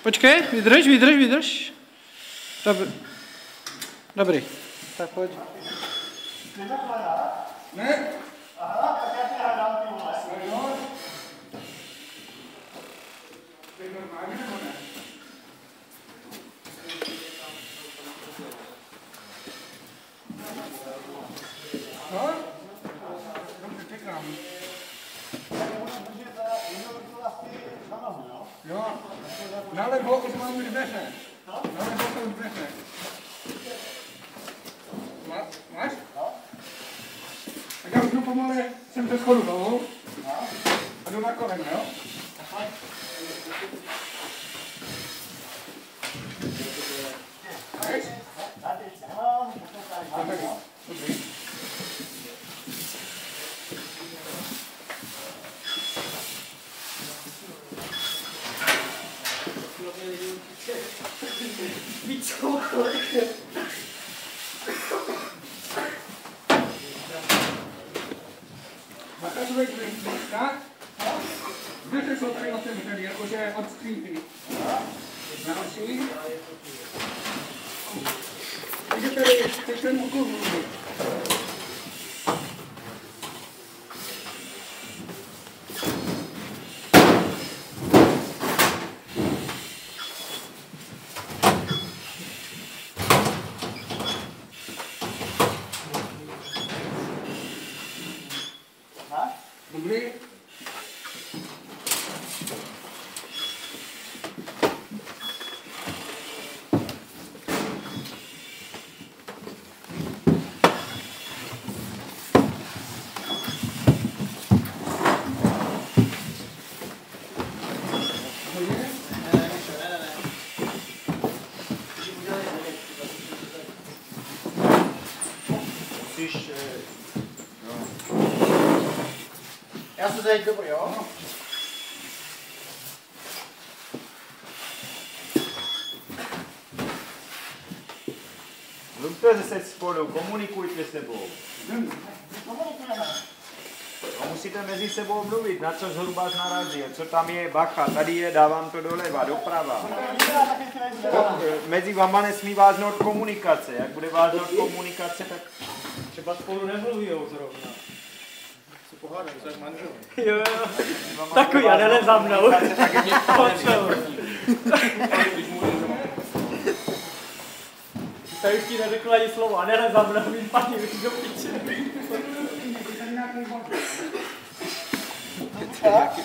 Počkej, vydrž. Dobrý. Tak pojď. Ne? Aha, tak já ti hledám ty vole. To je normálně nebo ne? No? Dobře, čekám. Jo. Nalevo už mám dveře. Nalevo jsou dveře. Máš? Tak já už jdu pomale sem ze schodu dolů. A jdu na kolem, jo? Jdeš? Dobrý. Víc koukole. Zakazuje tak? Dveře jsou tady otevřený, jakože od skřípy. Další. Takže tady teď ten úkol mluvit. Dobrý. Já se zajít dobrý, jo? No. Mluvte se spolu, komunikujte s sebou. Komunikujeme. A musíte mezi sebou mluvit, na co zhruba narazí, co tam je, bacha, tady je, dávám to doleva, doprava. Mezi váma nesmí váznout komunikace, jak bude váznout komunikace, tak Třeba spolu nemluvijou zrovna. Se pohádají, to je manžel. Jo. Takový, a jdele za mnou. Tady už ti neřekl ani slovo, a jdele za mnou, vypadni, víš do piče. Tak?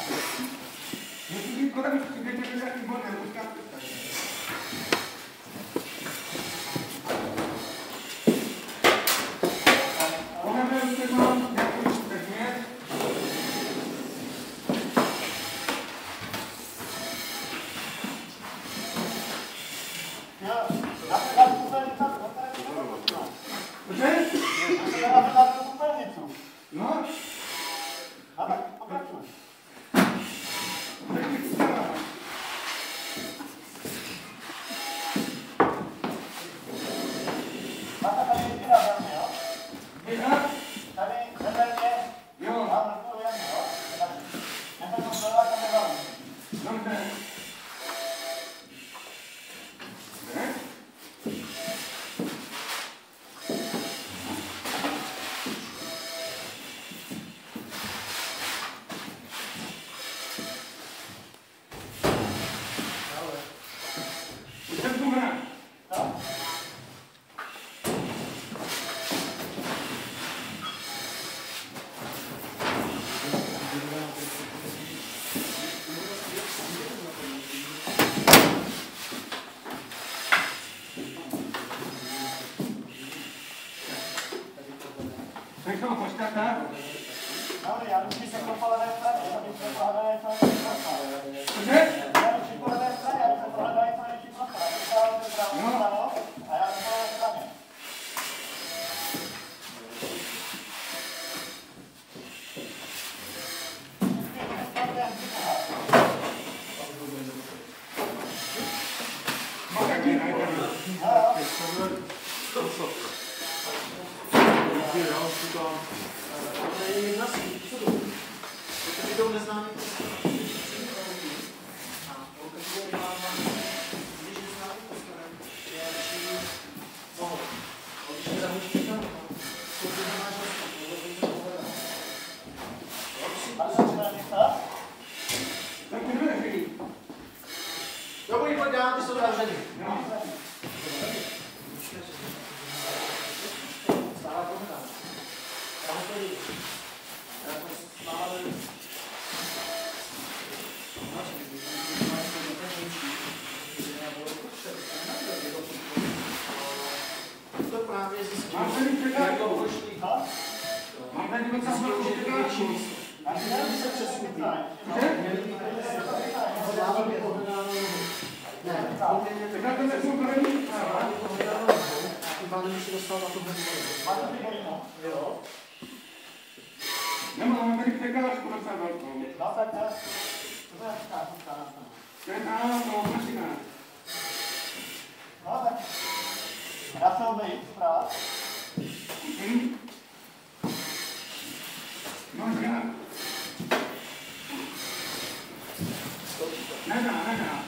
No? A tak pokračuj. Máte tady jediná velmi, jo? Tady vedle mě. Jo. Mám ruku jen, jo? Nebudu zleva, tam nevelmi. Dobře. Ne? Řeknou počkata. Dobrý, já musím se po levé straně, aby se po levé straně Cože? já musím po levé straně, aby se po levé straně no. A já musím po levé straně. Neznámý. rád, ty jsou zavřený. Stále pohnám. Já to jde. Já to stále... To právě zjistím, jak to pošlí. Mám tady docela velkou překážku. Měl by se přesvědčit. Ne, Tak to nejsou první. tím pádem už se dostal na tu hrdinu. Mám tady překážku docela velkou. Ten to mašina. Já se obejít, správně. No, ne. Nedá.